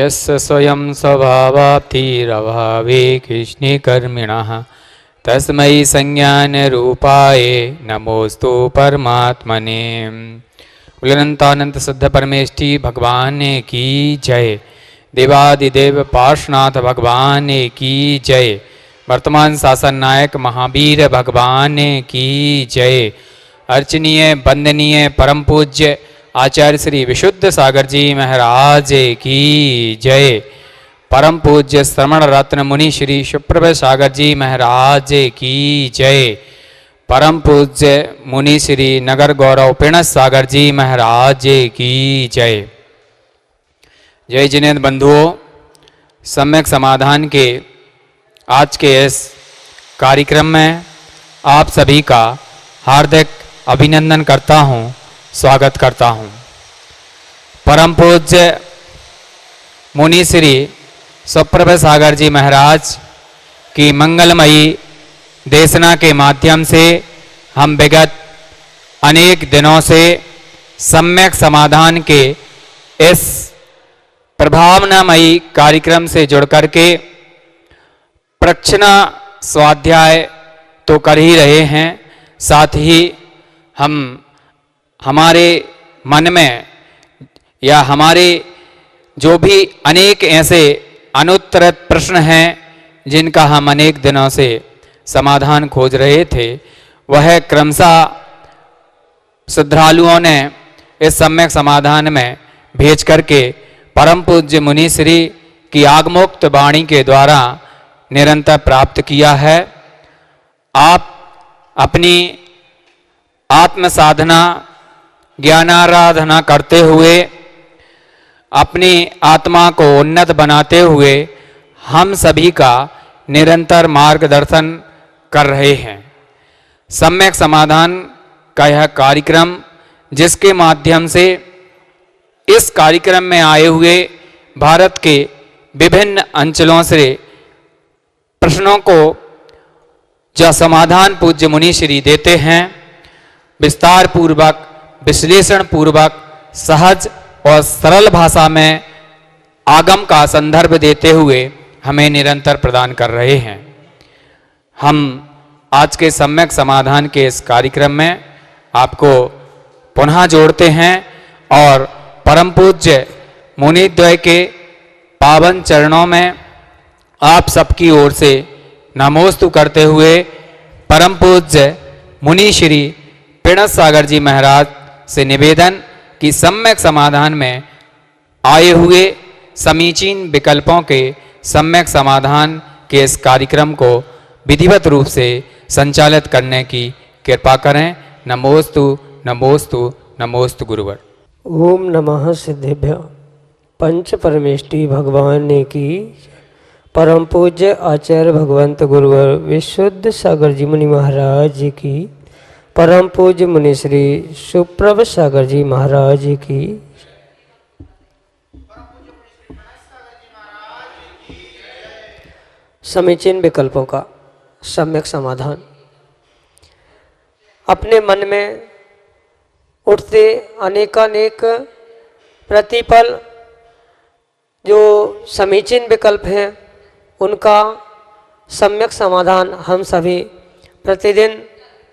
यस्य स्वयं स्वभावाप्तिरभावे कृष्णकर्मिणः तस्मै संज्ञानरूपाय नमोस्तु परमात्मने। अनंतानंत सिद्ध परमेष्टि भगवान की जय। देवादिदेव पार्श्वनाथ भगवान की जय। वर्तमान शासन नायक महावीर भगवान की जय। अर्चनीय वंदनीय परम पूज्य आचार्य श्री विशुद्ध सागर जी महाराज की जय। परम पूज्य श्रवण रत्न मुनि श्री सुप्रभ सागर जी महाराज की जय। परम पूज्य मुनि श्री नगर गौरव पिणस सागर जी महाराज की जय। जय जिनेन्द्र बंधुओं, सम्यक समाधान के आज के इस कार्यक्रम में आप सभी का हार्दिक अभिनंदन करता हूँ, स्वागत करता हूँ। परम पूज्य मुनि श्री सुप्रभ सागर जी महाराज की मंगलमयी देशना के माध्यम से हम विगत अनेक दिनों से सम्यक समाधान के इस प्रभावनामयी कार्यक्रम से जुड़ करके प्रक्षणा स्वाध्याय तो कर ही रहे हैं, साथ ही हम हमारे मन में या हमारे जो भी अनेक ऐसे अनुत्तरित प्रश्न हैं जिनका हम अनेक दिनों से समाधान खोज रहे थे, वह क्रमशः श्रद्धालुओं ने इस सम्यक समाधान में भेज करके परम पूज्य मुनि श्री की आगमोक्त वाणी के द्वारा निरंतर प्राप्त किया है। आप अपनी आत्म साधना ज्ञानाराधना करते हुए अपनी आत्मा को उन्नत बनाते हुए हम सभी का निरंतर मार्गदर्शन कर रहे हैं। सम्यक समाधान का यह कार्यक्रम जिसके माध्यम से इस कार्यक्रम में आए हुए भारत के विभिन्न अंचलों से प्रश्नों को जो समाधान पूज्य मुनि श्री देते हैं, विस्तार पूर्वक विश्लेषण पूर्वक सहज और सरल भाषा में आगम का संदर्भ देते हुए हमें निरंतर प्रदान कर रहे हैं। हम आज के सम्यक समाधान के इस कार्यक्रम में आपको पुनः जोड़ते हैं और परम पूज्य मुनिद्वय के पावन चरणों में आप सबकी ओर से नमोस्तु करते हुए परम पूज्य मुनि श्री पिणस सागर जी महाराज से निवेदन कि सम्यक समाधान में आए हुए समीचीन विकल्पों के सम्यक समाधान के इस कार्यक्रम को विधिवत रूप से संचालित करने की कृपा करें। नमोस्तु नमोस्तु नमोस्तु गुरुवर। ओम नमः सिद्धेभ्य पंच परमेष्टि भगवान की परम पूज्य आचार्य भगवंत गुरुवर विशुद्ध सागर जी मुनि महाराज जी की, परम पूज्य मुनि श्री सुप्रभ सागर जी महाराज जी की। समीचीन विकल्पों का सम्यक समाधान। अपने मन में उठते अनेकानेक प्रतिपल जो समीचीन विकल्प हैं उनका सम्यक समाधान हम सभी प्रतिदिन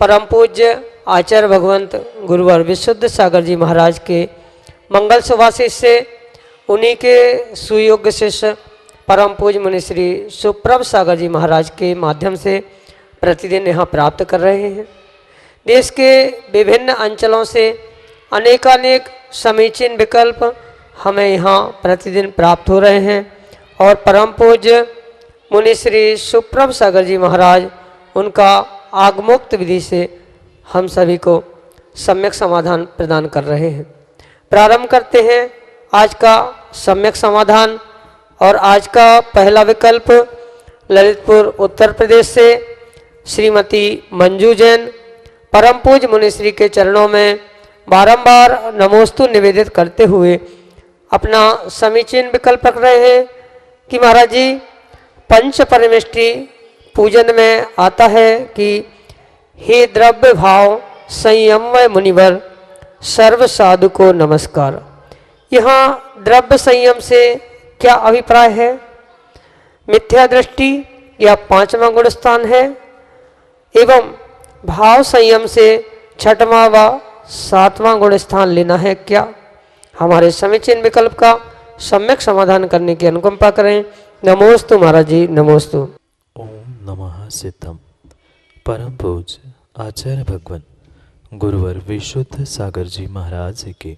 परम पूज्य आचार्य भगवंत गुरुवर विशुद्ध सागर जी महाराज के मंगल सुभाषिष से उन्हीं के सुयोग्य शिष्य परम पूज्य मुनि श्री सुप्रभ सागर जी महाराज के माध्यम से प्रतिदिन यहाँ प्राप्त कर रहे हैं। देश के विभिन्न अंचलों से अनेकानेक समीचीन विकल्प हमें यहाँ प्रतिदिन प्राप्त हो रहे हैं और परम पूज्य मुनि श्री सुप्रभ सागर जी महाराज उनका आगमोक्त विधि से हम सभी को सम्यक समाधान प्रदान कर रहे हैं। प्रारंभ करते हैं आज का सम्यक समाधान और आज का पहला विकल्प ललितपुर उत्तर प्रदेश से श्रीमती मंजू जैन परम पूज्य मुनि श्री के चरणों में बारंबार नमोस्तु निवेदित करते हुए अपना समीचीन विकल्प रख रहे हैं कि महाराज जी पंच परमेष्टि पूजन में आता है कि हे द्रव्य भाव संयममय मुनिवर सर्व साधु को नमस्कार। यहाँ द्रव्य संयम से क्या अभिप्राय है? मिथ्या दृष्टि या पांचवा गुण स्थान है एवं भाव संयम से छठवां व सातवां गुण स्थान लेना है क्या? हमारे समीचीन विकल्प का सम्यक समाधान करने की अनुकंपा करें। नमोस्तु महाराज जी, नमोस्तु। ओम नमः सिद्धम। परम पूज्य आचार्य भगवान गुरुवर विशुद्ध सागर जी महाराज के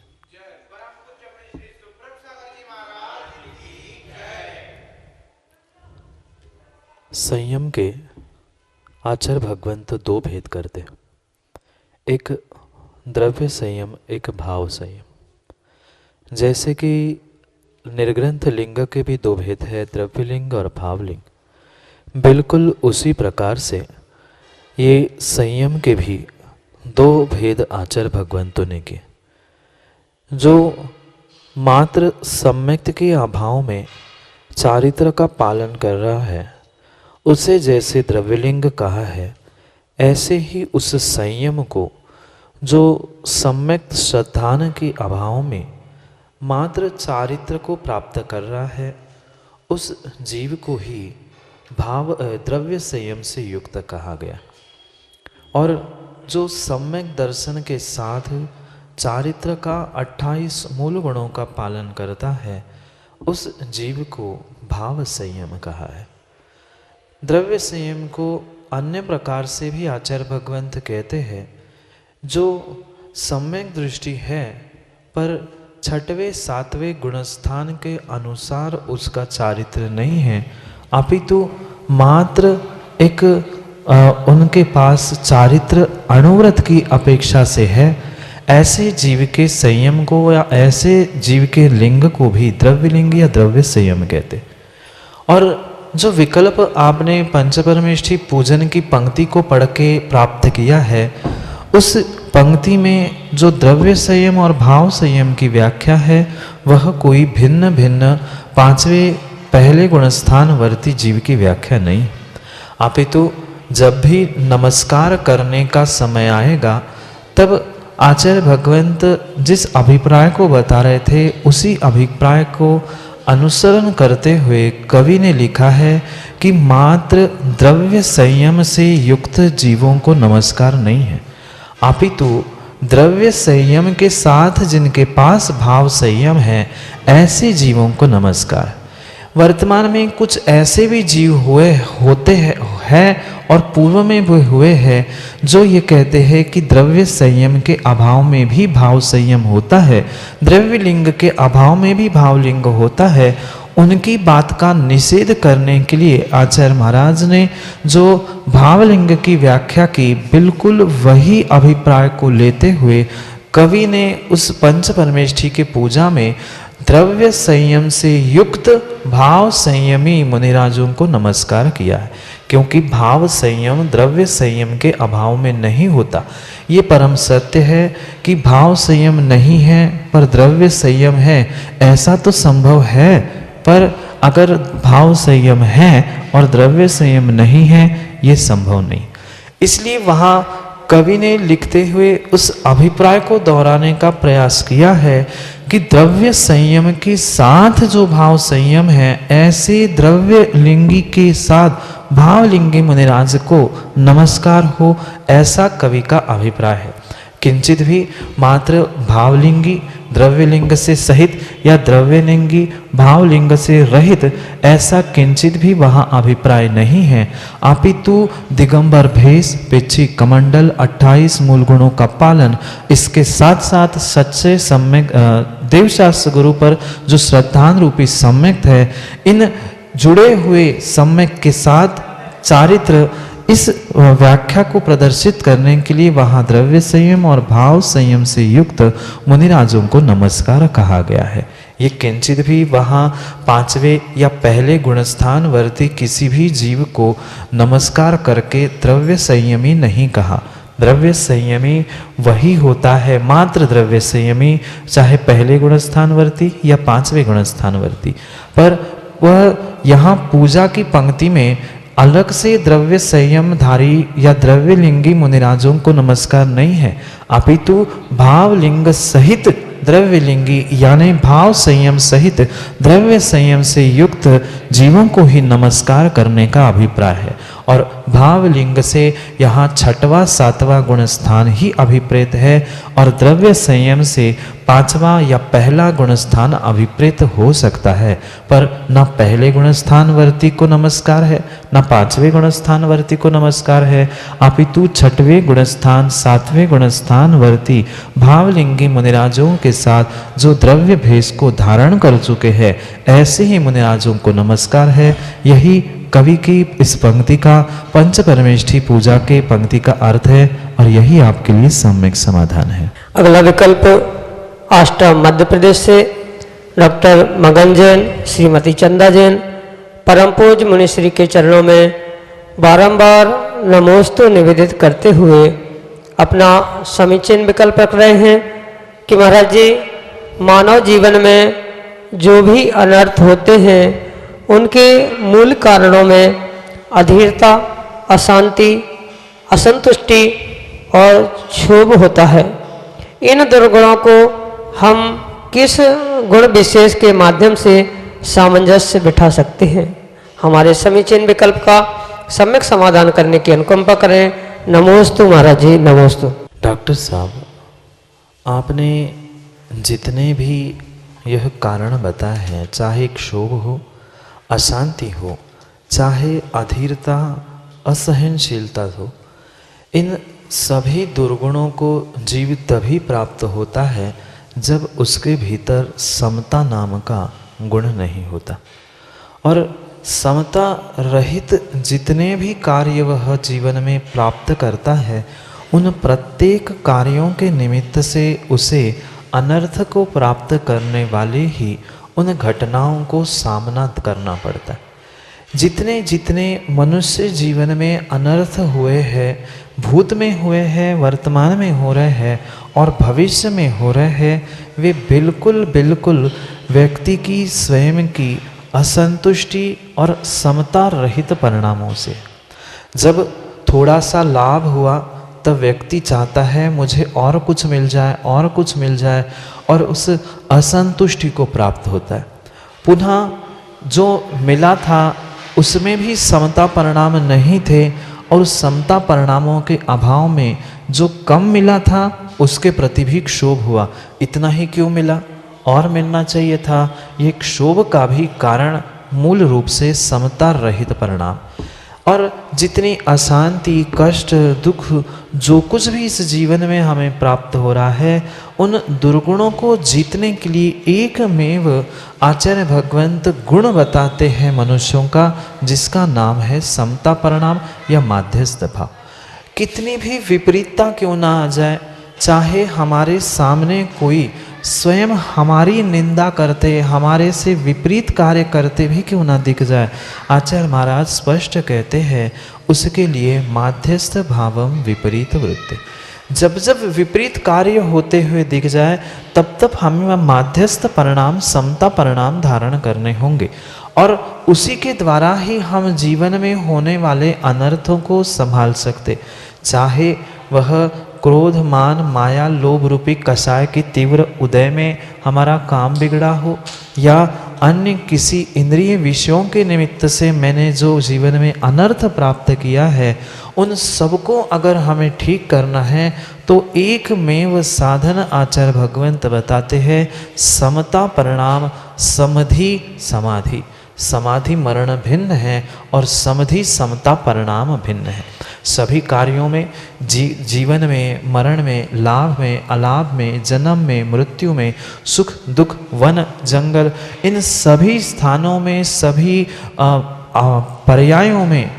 संयम के आचार्य भगवंत दो भेद करते हैं, एक द्रव्य संयम, एक भाव संयम। जैसे कि निर्ग्रंथ लिंग के भी दो भेद है, द्रव्य लिंग और भावलिंग। बिल्कुल उसी प्रकार से ये संयम के भी दो भेद आचार्य भगवंतों ने किए। जो मात्र सम्यक्त के अभाव में चारित्र का पालन कर रहा है उसे जैसे द्रव्यलिंग कहा है, ऐसे ही उस संयम को जो सम्यक्त श्रद्धान के अभाव में मात्र चारित्र को प्राप्त कर रहा है उस जीव को ही भाव द्रव्य संयम से युक्त कहा गया। और जो सम्यक दर्शन के साथ चारित्र का 28 मूल गुणों का पालन करता है उस जीव को भाव संयम कहा है। द्रव्य संयम को अन्य प्रकार से भी आचार्य भगवंत कहते हैं, जो सम्यक दृष्टि है पर छठवें सातवें गुणस्थान के अनुसार उसका चारित्र नहीं है, अपितु मात्र एक उनके पास चारित्र अनुव्रत की अपेक्षा से है, ऐसे जीव के संयम को या ऐसे जीव के लिंग को भी द्रव्य लिंग या द्रव्य संयम कहते। और जो विकल्प आपने पंचपरमेष्ठी पूजन की पंक्ति को पढ़ के प्राप्त किया है, उस पंक्ति में जो द्रव्य संयम और भाव संयम की व्याख्या है वह कोई भिन्न भिन्न पांचवें पहले गुणस्थान वर्ती जीव की व्याख्या नहीं। अपितु जब भी नमस्कार करने का समय आएगा तब आचार्य भगवंत जिस अभिप्राय को बता रहे थे उसी अभिप्राय को अनुसरण करते हुए कवि ने लिखा है कि मात्र द्रव्य संयम से युक्त जीवों को नमस्कार नहीं है, अपितु द्रव्य संयम के साथ जिनके पास भाव संयम है ऐसे जीवों को नमस्कार। वर्तमान में कुछ ऐसे भी जीव होते हैं और पूर्व में भी हुए हैं जो ये कहते हैं कि द्रव्य संयम के अभाव में भी भाव संयम होता है, द्रव्य लिंग के अभाव में भी भाव लिंग होता है। उनकी बात का निषेध करने के लिए आचार्य महाराज ने जो भावलिंग की व्याख्या की, बिल्कुल वही अभिप्राय को लेते हुए कवि ने उस पंच परमेष्ठी के पूजा में द्रव्य संयम से युक्त भाव संयमी मुनिराजों को नमस्कार किया है, क्योंकि भाव संयम द्रव्य संयम के अभाव में नहीं होता। ये परम सत्य है कि भाव संयम नहीं है पर द्रव्य संयम है, ऐसा तो संभव है, पर अगर भाव संयम है और द्रव्य संयम नहीं है ये संभव नहीं। इसलिए वहाँ कवि ने लिखते हुए उस अभिप्राय को दोहराने का प्रयास किया है कि द्रव्य संयम के साथ जो भाव संयम है ऐसे द्रव्य लिंगी के साथ भावलिंगी मुनिराज को नमस्कार हो, ऐसा कवि का अभिप्राय है। किंचित भी मात्र भावलिंगी द्रव्यलिंग से सहित या द्रव्यलिंगी भावलिंग से रहित ऐसा किंचित भी वहाँ अभिप्राय नहीं है, अपितु दिगंबर भेष, पिछी कमंडल, 28 मूल गुणों का पालन, इसके साथ साथ सच्चे सम्यक देवशास्त्र गुरु पर जो श्रद्धान रूपी सम्यक है, इन जुड़े हुए सम्यक के साथ चारित्र, इस व्याख्या को प्रदर्शित करने के लिए वहाँ द्रव्य संयम और भाव संयम से युक्त मुनिराजों को नमस्कार कहा गया है। ये किंचित भी वहाँ पांचवें या पहले गुणस्थान वर्ती किसी भी जीव को नमस्कार करके द्रव्य संयमी नहीं कहा। द्रव्य संयमी वही होता है, मात्र द्रव्य संयमी, चाहे पहले गुणस्थान वर्ती या पांचवें गुणस्थान वर्ती। पर वह यहाँ पूजा की पंक्ति में अलग से द्रव्य संयमधारी या द्रव्य लिंगी मुनिराजों को नमस्कार नहीं है, अपितु भावलिंग सहित द्रव्यलिंगी यानी भाव संयम सहित द्रव्य संयम से युक्त जीवों को ही नमस्कार करने का अभिप्राय है। और भावलिंग से यहाँ छठवां सातवां गुण स्थान ही अभिप्रेत है और द्रव्य संयम से पांचवा या पहला गुण स्थान अभिप्रेत हो सकता है, पर न पहले गुण स्थानवर्ती को नमस्कार है न पांचवें गुण स्थानवर्ती को नमस्कार है, अपितु छठवें गुण स्थान सातवें गुण स्थानवर्ती भावलिंगी मुनिराजों के साथ जो द्रव्य भेष को धारण कर चुके हैं ऐसे ही मुनिराजों को नमस्कार है। यही कवि की इस पंक्ति का पंच परमेष्ठी पूजा के पंक्ति का अर्थ है और यही आपके लिए सम्यक समाधान है। अगला विकल्प आष्टम मध्य प्रदेश से डॉक्टर मगन जैन, श्रीमती चंदा जैन परम पूज्य मुनिश्री के चरणों में बारंबार नमोस्तु निवेदित करते हुए अपना समीचीन विकल्प रख रहे हैं कि महाराज जी, मानव जीवन में जो भी अनर्थ होते हैं उनके मूल कारणों में अधीरता, अशांति, असंतुष्टि और क्षोभ होता है। इन दुर्गुणों को हम किस गुण विशेष के माध्यम से सामंजस्य बिठा सकते हैं? हमारे समीचीन विकल्प का सम्यक समाधान करने की अनुकंपा करें। नमोस्तु महाराज जी, नमोस्तु। डॉक्टर साहब, आपने जितने भी यह कारण बताए हैं, चाहे क्षोभ हो, अशांति हो, चाहे अधीरता, असहनशीलता हो, इन सभी दुर्गुणों को जीव तभी प्राप्त होता है जब उसके भीतर समता नाम का गुण नहीं होता। और समता रहित जितने भी कार्य वह जीवन में प्राप्त करता है, उन प्रत्येक कार्यों के निमित्त से उसे अनर्थ को प्राप्त करने वाले ही उन घटनाओं को सामना करना पड़ता है। जितने जितने मनुष्य जीवन में अनर्थ हुए हैं, भूत में हुए हैं, वर्तमान में हो रहे हैं और भविष्य में हो रहे हैं, वे बिल्कुल बिल्कुल व्यक्ति की स्वयं की असंतुष्टि और समता रहित परिणामों से। जब थोड़ा सा लाभ हुआ तब व्यक्ति चाहता है मुझे और कुछ मिल जाए, और कुछ मिल जाए, और उस असंतुष्टि को प्राप्त होता है। पुनः जो मिला था उसमें भी समता परिणाम नहीं थे और उस समता परिणामों के अभाव में जो कम मिला था उसके प्रति भी क्षोभ हुआ। इतना ही क्यों मिला, और मिलना चाहिए था। ये क्षोभ का भी कारण मूल रूप से समता रहित परिणाम। और जितनी अशांति, कष्ट, दुख जो कुछ भी इस जीवन में हमें प्राप्त हो रहा है, उन दुर्गुणों को जीतने के लिए एकमेव आचार्य भगवंत गुण बताते हैं मनुष्यों का, जिसका नाम है समता परिणाम या माध्यस्थ भाव। कितनी भी विपरीतता क्यों ना आ जाए, चाहे हमारे सामने कोई स्वयं हमारी निंदा करते, हमारे से विपरीत कार्य करते भी क्यों ना दिख जाए, आचार्य महाराज स्पष्ट कहते हैं उसके लिए माध्यस्थ भावम विपरीत वृत्ति। जब जब विपरीत कार्य होते हुए दिख जाए तब तब हमें माध्यस्थ परिणाम, समता परिणाम धारण करने होंगे और उसी के द्वारा ही हम जीवन में होने वाले अनर्थों को संभाल सकते। चाहे वह क्रोध, मान, माया, लोभ रूपी कषाय की तीव्र उदय में हमारा काम बिगड़ा हो, या अन्य किसी इंद्रिय विषयों के निमित्त से मैंने जो जीवन में अनर्थ प्राप्त किया है, उन सबको अगर हमें ठीक करना है तो एकमेव साधन आचार्य भगवंत बताते हैं समता परिणाम, समधि समाधि। समाधि मरण भिन्न है और समधि समता परिणाम भिन्न है। सभी कार्यों में, जीवन में, मरण में, लाभ में, अलाभ में, जन्म में, मृत्यु में, सुख दुख, वन जंगल, इन सभी स्थानों में, सभी पर्यायों में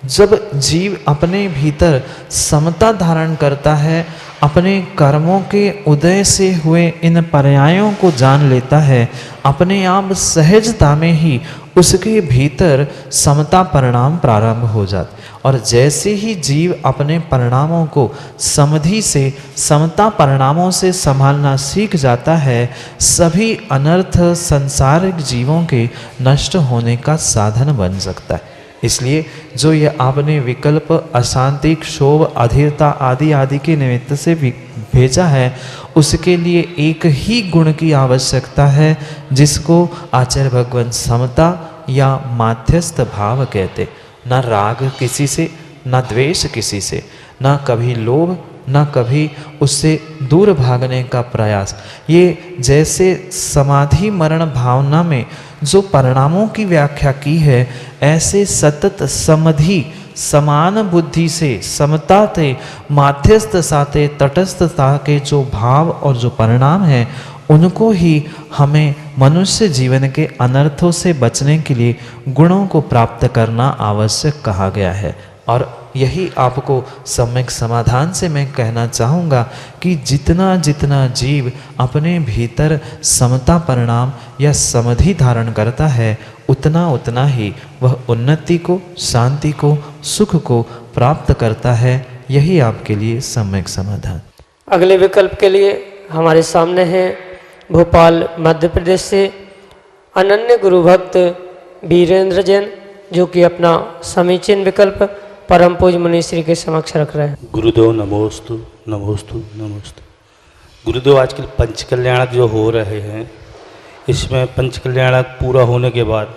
जब जीव अपने भीतर समता धारण करता है, अपने कर्मों के उदय से हुए इन पर्यायों को जान लेता है, अपने आप सहजता में ही उसके भीतर समता परिणाम प्रारंभ हो जाते। और जैसे ही जीव अपने परिणामों को समधि से, समता परिणामों से संभालना सीख जाता है, सभी अनर्थ संसारिक जीवों के नष्ट होने का साधन बन सकता है। इसलिए जो ये आपने विकल्प अशांति, क्षोभ, अधीरता आदि आदि के निमित्त से भेजा है, उसके लिए एक ही गुण की आवश्यकता है, जिसको आचार्य भगवान समता या माध्यस्थ भाव कहते। न राग किसी से, न द्वेष किसी से, न कभी लोभ, न कभी उससे दूर भागने का प्रयास। ये जैसे समाधि मरण भावना में जो परिणामों की व्याख्या की है, ऐसे सतत समाधि समान बुद्धि से, समता से, माध्यस्थता से, तटस्थता के जो भाव और जो परिणाम हैं, उनको ही हमें मनुष्य जीवन के अनर्थों से बचने के लिए गुणों को प्राप्त करना आवश्यक कहा गया है। और यही आपको सम्यक समाधान से मैं कहना चाहूँगा कि जितना जितना जीव अपने भीतर समता परिणाम या समाधि धारण करता है, उतना उतना ही वह उन्नति को, शांति को, सुख को प्राप्त करता है। यही आपके लिए सम्यक समाधान। अगले विकल्प के लिए हमारे सामने है भोपाल मध्य प्रदेश से अनन्य गुरु भक्त वीरेंद्र जैन, जो कि अपना समीचीन विकल्प परम पूज्य मुनि श्री के समक्ष रख रहे हैं। गुरुदेव नमोस्तु नमोस्तु नमोस्तु। गुरुदेव, आजकल पंचकल्याणक जो हो रहे हैं, इसमें पंचकल्याणक पूरा होने के बाद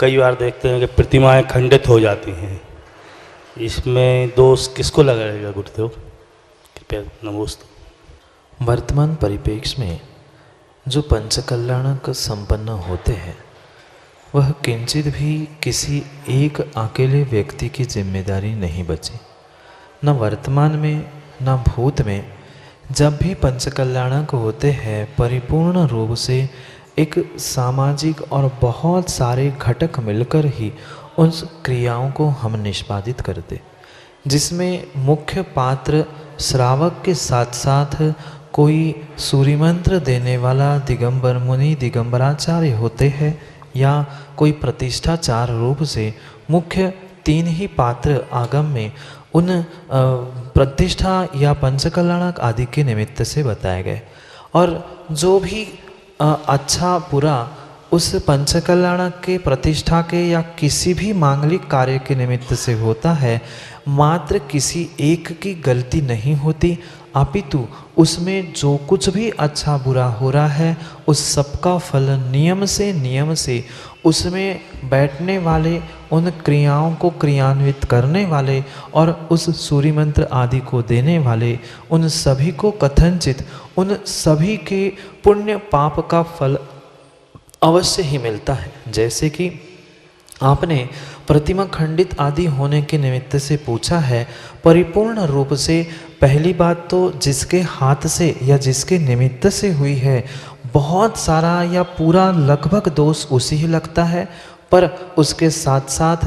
कई बार देखते हैं कि प्रतिमाएं खंडित हो जाती हैं। इसमें दोष किसको लगाएगा गुरुदेव? कृपया नमोस्तु। वर्तमान परिप्रेक्ष्य में जो पंचकल्याणक संपन्न होते हैं, वह किंचित भी किसी एक अकेले व्यक्ति की जिम्मेदारी नहीं बची। न वर्तमान में न भूत में जब भी पंचकल्याणक होते हैं, परिपूर्ण रूप से एक सामाजिक और बहुत सारे घटक मिलकर ही उन क्रियाओं को हम निष्पादित करते, जिसमें मुख्य पात्र श्रावक के साथ साथ कोई सूर्य मंत्र देने वाला दिगंबर मुनि, दिगंबराचार्य होते हैं, या कोई प्रतिष्ठाचार रूप से मुख्य तीन ही पात्र आगम में उन प्रतिष्ठा या पंचकल्याणक आदि के निमित्त से बताए गए। और जो भी अच्छा बुरा उस पंचकल्याणक के, प्रतिष्ठा के या किसी भी मांगलिक कार्य के निमित्त से होता है, मात्र किसी एक की गलती नहीं होती, अपितु उसमें जो कुछ भी अच्छा बुरा हो रहा है, उस सबका फल नियम से उसमें बैठने वाले, उन क्रियाओं को क्रियान्वित करने वाले और उस सूर्य मंत्र आदि को देने वाले, उन सभी को कथनचित उन सभी के पुण्य पाप का फल अवश्य ही मिलता है। जैसे कि आपने प्रतिमा खंडित आदि होने के निमित्त से पूछा है, परिपूर्ण रूप से पहली बात तो जिसके हाथ से या जिसके निमित्त से हुई है, बहुत सारा या पूरा लगभग दोष उसी ही लगता है, पर उसके साथ साथ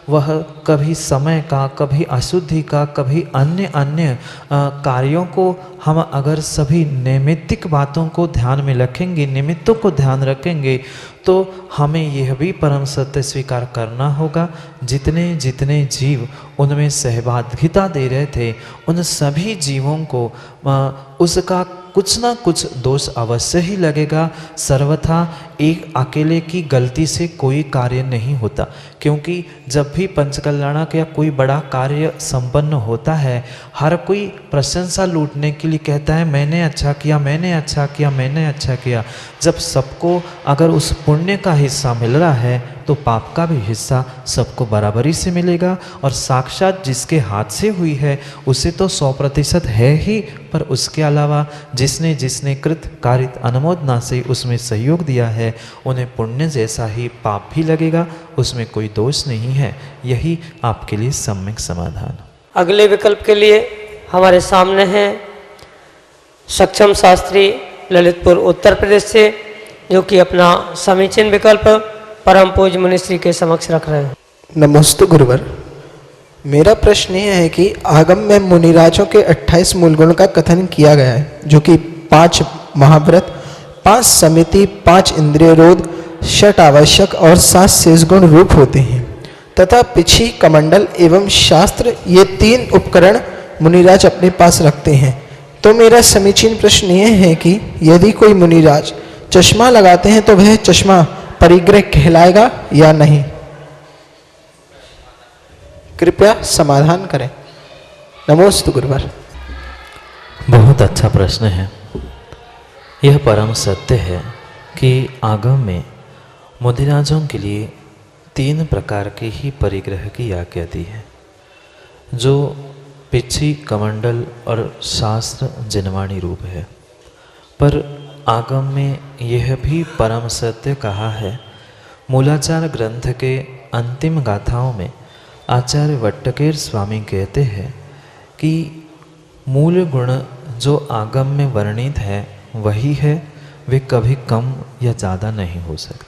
वह कभी समय का, कभी अशुद्धि का, कभी अन्य कार्यों को हम अगर सभी नैमित्तिक बातों को ध्यान में रखेंगे, निमित्तों को ध्यान रखेंगे, तो हमें यह भी परम सत्य स्वीकार करना होगा, जितने जितने जीव उनमें सहभागिता दे रहे थे, उन सभी जीवों को उसका कुछ ना कुछ दोष अवश्य ही लगेगा। सर्वथा एक अकेले की गलती से कोई कार्य नहीं होता, क्योंकि जब भी पंचकल्याणक या कोई बड़ा कार्य संपन्न होता है, हर कोई प्रशंसा लूटने के लिए कहता है, मैंने अच्छा किया, मैंने अच्छा किया, मैंने अच्छा किया। जब सबको अगर उस पुण्य का हिस्सा मिल रहा है, तो पाप का भी हिस्सा सबको बराबरी से मिलेगा। और साक्षात जिसके हाथ से हुई है उसे तो 100% है ही, पर उसके अलावा जिसने जिसने कृत कारित अनुमोदना से उसमें सहयोग दिया है, उन्हें पुण्य जैसा ही पाप भी लगेगा, उसमें कोई दोष नहीं है। यही आपके लिए सम्यक समाधान। अगले विकल्प के लिए हमारे सामने हैं सक्षम शास्त्री ललितपुर उत्तर प्रदेश से, जो कि अपना समीचीन विकल्प परम पूज्य मुनि श्री के समक्ष रख रहे हैं। नमस्ते गुरुवर, मेरा प्रश्न यह है कि आगम में मुनिराजों के 28 मूल गुण का कथन किया गया है, जो कि 5 महाव्रत, 5 समिति, 5 इंद्रिय रोध, 6 आवश्यक और 7 शेष गुण रूप होते हैं, तथा पिछी, कमंडल एवं शास्त्र, ये 3 उपकरण मुनिराज अपने पास रखते हैं। तो मेरा समीचीन प्रश्न यह है कि यदि कोई मुनिराज चश्मा लगाते हैं तो वह चश्मा परिग्रह कहलाएगा या नहीं? कृपया समाधान करें। नमोस्तु गुरुवर। बहुत अच्छा प्रश्न है। यह परम सत्य है कि आगम में मुनिराजों के लिए 3 प्रकार के ही परिग्रह की आज्ञा दी है, जो पिछी, कमंडल और शास्त्र जिनवाणी रूप है। पर आगम में यह भी परम सत्य कहा है। मूलाचार ग्रंथ के अंतिम गाथाओं में आचार्य वट्टकेर स्वामी कहते हैं कि मूल गुण जो आगम में वर्णित है वही है, वे कभी कम या ज़्यादा नहीं हो सकते।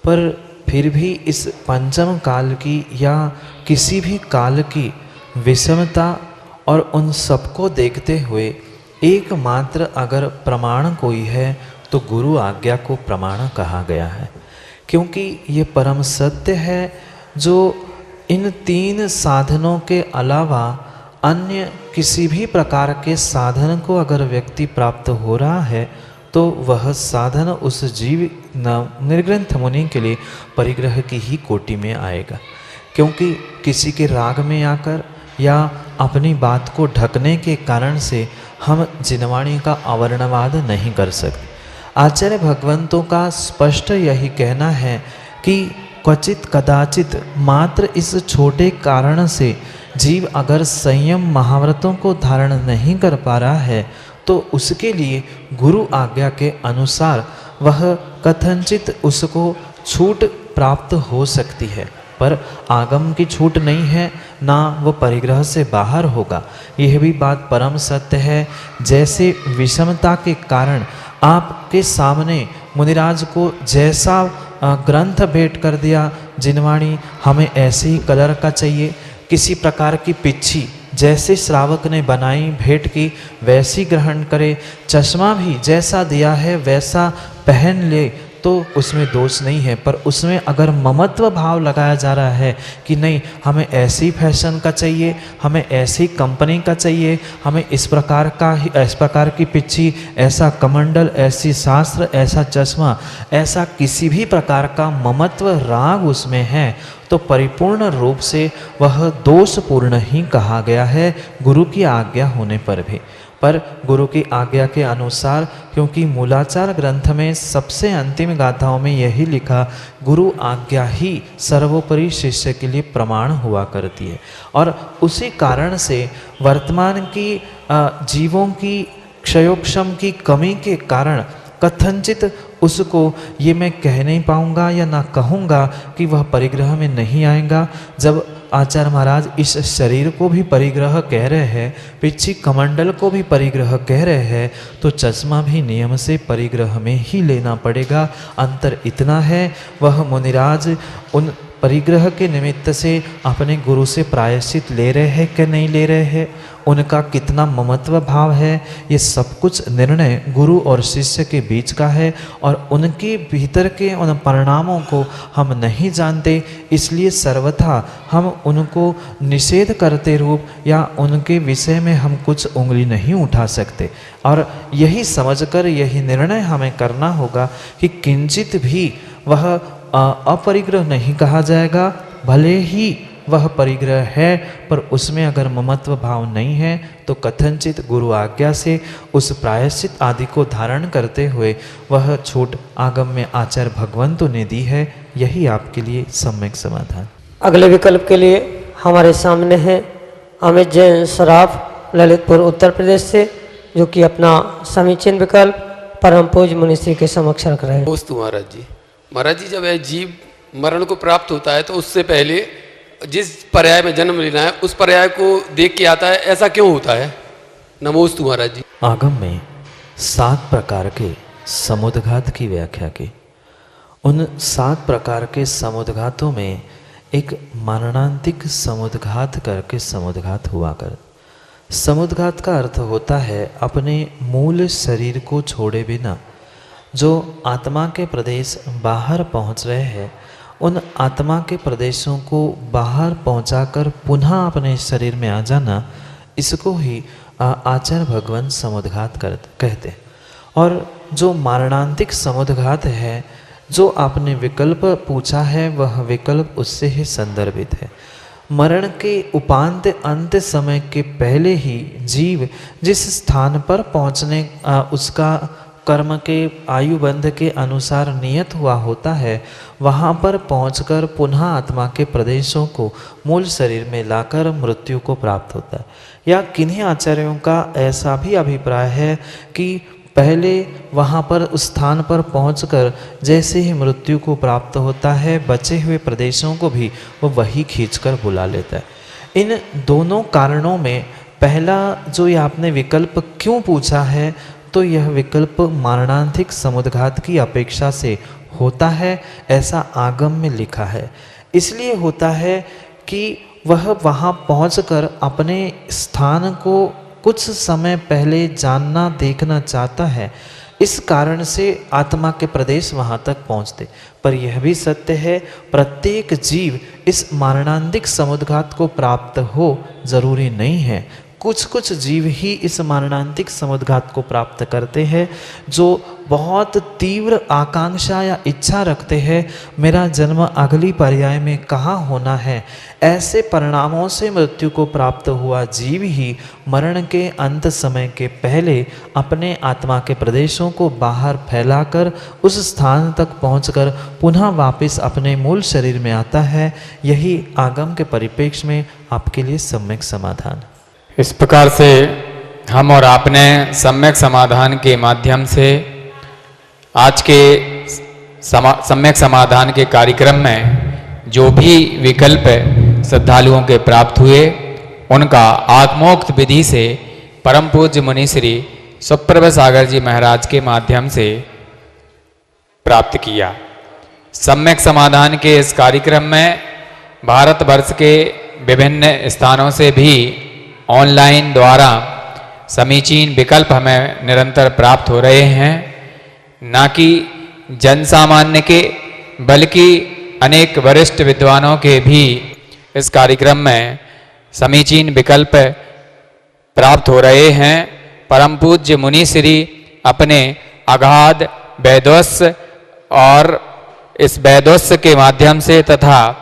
पर फिर भी इस पंचम काल की या किसी भी काल की विषमता और उन सबको देखते हुए एकमात्र अगर प्रमाण कोई है तो गुरु आज्ञा को प्रमाण कहा गया है, क्योंकि ये परम सत्य है जो इन 3 साधनों के अलावा अन्य किसी भी प्रकार के साधन को अगर व्यक्ति प्राप्त हो रहा है तो वह साधन उस जीव निर्ग्रंथ मुनि के लिए परिग्रह की ही कोटि में आएगा, क्योंकि किसी के राग में आकर या अपनी बात को ढकने के कारण से हम जिनवाणी का अवर्णवाद नहीं कर सकते। आचार्य भगवंतों का स्पष्ट यही कहना है कि क्वचित कदाचित मात्र इस छोटे कारण से जीव अगर संयम महाव्रतों को धारण नहीं कर पा रहा है तो उसके लिए गुरु आज्ञा के अनुसार वह कथनचित उसको छूट प्राप्त हो सकती है, पर आगम की छूट नहीं है, ना वह परिग्रह से बाहर होगा। यह भी बात परम सत्य है। जैसे विषमता के कारण आपके सामने मुनिराज को जैसा ग्रंथ भेंट कर दिया, जिनवाणी हमें ऐसे ही कलर का चाहिए, किसी प्रकार की पिच्छी जैसे श्रावक ने बनाई भेंट की वैसी ग्रहण करे, चश्मा भी जैसा दिया है वैसा पहन ले, तो उसमें दोष नहीं है। पर उसमें अगर ममत्व भाव लगाया जा रहा है कि नहीं हमें ऐसी फैशन का चाहिए, हमें ऐसी कंपनी का चाहिए, हमें इस प्रकार का ही, इस प्रकार की पिच्छी, ऐसा कमंडल, ऐसी शास्त्र, ऐसा चश्मा, ऐसा किसी भी प्रकार का ममत्व राग उसमें है तो परिपूर्ण रूप से वह दोषपूर्ण ही कहा गया है गुरु की आज्ञा होने पर भी। पर गुरु की आज्ञा के अनुसार, क्योंकि मूलाचार ग्रंथ में सबसे अंतिम गाथाओं में यही लिखा, गुरु आज्ञा ही सर्वोपरि शिष्य के लिए प्रमाण हुआ करती है। और उसी कारण से वर्तमान की जीवों की क्षयोक्षम की कमी के कारण कथनचित उसको ये मैं कह नहीं पाऊंगा या ना कहूँगा कि वह परिग्रह में नहीं आएगा। जब आचार्य महाराज इस शरीर को भी परिग्रह कह रहे हैं, पिछी कमंडल को भी परिग्रह कह रहे हैं, तो चश्मा भी नियम से परिग्रह में ही लेना पड़ेगा। अंतर इतना है, वह मुनिराज उन परिग्रह के निमित्त से अपने गुरु से प्रायश्चित ले रहे हैं कि नहीं ले रहे हैं, उनका कितना ममत्व भाव है, ये सब कुछ निर्णय गुरु और शिष्य के बीच का है और उनके भीतर के उन परिणामों को हम नहीं जानते। इसलिए सर्वथा हम उनको निषेध करते रूप या उनके विषय में हम कुछ उंगली नहीं उठा सकते। और यही समझकर यही निर्णय हमें करना होगा कि किंचित भी वह अपरिग्रह नहीं कहा जाएगा, भले ही वह परिग्रह है, पर उसमें अगर ममत्व भाव नहीं है तो कथनचित गुरु आज्ञा से उस प्रायश्चित आदि को धारण करते हुए वह छूट आगम में आचार्य भगवंतों ने दी है। यही आपके लिए सम्यक समाधान। अगले विकल्प के लिए हमारे सामने है अमित जैन सराफ, ललितपुर उत्तर प्रदेश से, जो कि अपना समीचीन विकल्प परम पूज्य मुनिश्री के समक्ष रख रहे हैं। दोस्तों महाराज जी, जब यह जीव मरण को प्राप्त होता है तो उससे पहले जिस पर्याय में जन्म लेना है उस पर्याय को देख के आता है, ऐसा क्यों होता है? नमोस्तु महाराज जी। आगम में 7 प्रकार के समुद्घात की व्याख्या की। उन 7 प्रकार के समुद्घातों में एक मरणांतिक समुद्घात करके समुद्घात हुआ कर। समुद्घात का अर्थ होता है अपने मूल शरीर को छोड़े बिना जो आत्मा के प्रदेश बाहर पहुंच रहे हैं, उन आत्मा के प्रदेशों को बाहर पहुंचाकर पुनः अपने शरीर में आ जाना, इसको ही आचार्य भगवान समुद्घात कहते हैं। और जो मारणांतिक समुद्घात है, जो आपने विकल्प पूछा है, वह विकल्प उससे ही संदर्भित है। मरण के उपांत अंत समय के पहले ही जीव जिस स्थान पर पहुँचने उसका कर्म के आयुबंध के अनुसार नियत हुआ होता है, वहाँ पर पहुंचकर पुनः आत्मा के प्रदेशों को मूल शरीर में लाकर मृत्यु को प्राप्त होता है। या किन्हीं आचार्यों का ऐसा भी अभिप्राय है कि पहले वहाँ पर उस स्थान पर पहुंचकर जैसे ही मृत्यु को प्राप्त होता है, बचे हुए प्रदेशों को भी वो वही खींचकर बुला लेता है। इन दोनों कारणों में पहला जो ये आपने विकल्प क्यों पूछा है, तो यह विकल्प मारणांतिक समुद्घात की अपेक्षा से होता है, ऐसा आगम में लिखा है। इसलिए होता है कि वह वहाँ पहुंचकर अपने स्थान को कुछ समय पहले जानना देखना चाहता है, इस कारण से आत्मा के प्रदेश वहाँ तक पहुँचते। पर यह भी सत्य है, प्रत्येक जीव इस मारणांतिक समुद्घात को प्राप्त हो जरूरी नहीं है। कुछ कुछ जीव ही इस मारणांतिक समुद्घात को प्राप्त करते हैं, जो बहुत तीव्र आकांक्षा या इच्छा रखते हैं मेरा जन्म अगली पर्याय में कहाँ होना है। ऐसे परिणामों से मृत्यु को प्राप्त हुआ जीव ही मरण के अंत समय के पहले अपने आत्मा के प्रदेशों को बाहर फैलाकर उस स्थान तक पहुंचकर पुनः वापस अपने मूल शरीर में आता है। यही आगम के परिप्रेक्ष्य में आपके लिए सम्यक समाधान। इस प्रकार से हम और आपने सम्यक समाधान के माध्यम से आज के सम्यक समाधान के कार्यक्रम में जो भी विकल्प श्रद्धालुओं के प्राप्त हुए, उनका आत्मोक्त विधि से परम पूज्य मुनि श्री सुप्रभ सागर जी महाराज के माध्यम से प्राप्त किया। सम्यक समाधान के इस कार्यक्रम में भारतवर्ष के विभिन्न स्थानों से भी ऑनलाइन द्वारा समीचीन विकल्प हमें निरंतर प्राप्त हो रहे हैं। न कि जन सामान्य के बल्कि अनेक वरिष्ठ विद्वानों के भी इस कार्यक्रम में समीचीन विकल्प प्राप्त हो रहे हैं। परम पूज्य मुनि श्री अपने अगाध वैदोस्य और इस वैदोस्य के माध्यम से तथा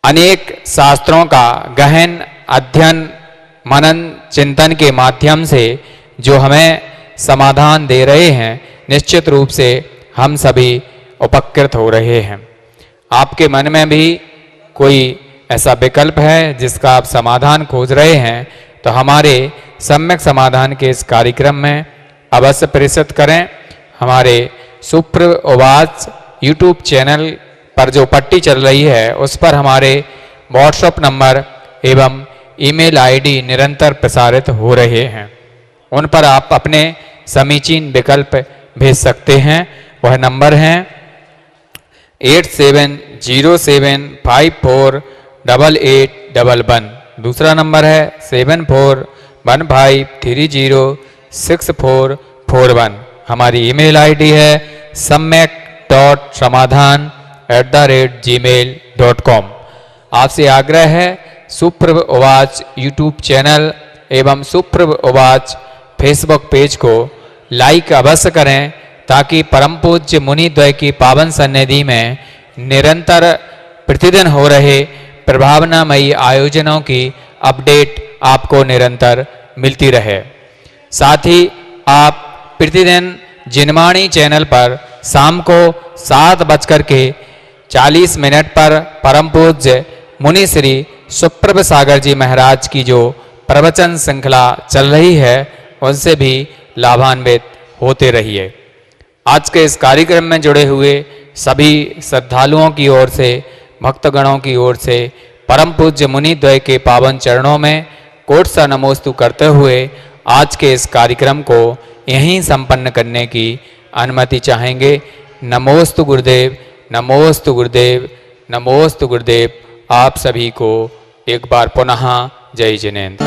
अनेक शास्त्रों का गहन अध्ययन मनन चिंतन के माध्यम से जो हमें समाधान दे रहे हैं, निश्चित रूप से हम सभी उपकृत हो रहे हैं। आपके मन में भी कोई ऐसा विकल्प है जिसका आप समाधान खोज रहे हैं, तो हमारे सम्यक समाधान के इस कार्यक्रम में अवश्य प्रेषित करें। हमारे सुप्रभ उवाच यूट्यूब चैनल पर जो पट्टी चल रही है, उस पर हमारे व्हाट्सएप नंबर एवं ईमेल आईडी निरंतर प्रसारित हो रहे हैं। उन पर आप अपने समीचीन विकल्प भेज सकते हैं। वह नंबर हैं 8707548811। दूसरा नंबर है 7415306441। हमारी ईमेल आईडी है samyak.samadhan@gmail.com। आपसे आग्रह है, सुप्रभ उवाच यूट्यूब चैनल एवं सुप्रभ उवाच फेसबुक पेज को लाइक अवश्य करें, ताकि परम पूज्य मुनि द्वय की पावन सन्निधि में निरंतर प्रतिदिन हो रहे प्रभावनामयी आयोजनों की अपडेट आपको निरंतर मिलती रहे। साथ ही आप प्रतिदिन जिनवाणी चैनल पर शाम को 7:40 पर परम पूज्य मुनि श्री सुप्रभ सागर जी महाराज की जो प्रवचन श्रृंखला चल रही है, उनसे भी लाभान्वित होते रहिए। आज के इस कार्यक्रम में जुड़े हुए सभी श्रद्धालुओं की ओर से, भक्तगणों की ओर से परम पूज्य मुनि द्वय के पावन चरणों में कोट सा नमोस्तु करते हुए आज के इस कार्यक्रम को यहीं संपन्न करने की अनुमति चाहेंगे। नमोस्तु गुरुदेव, नमोस्तु गुरुदेव, नमोस्तु गुरुदेव। आप सभी को एक बार पुनः जय जिनेन्द्र।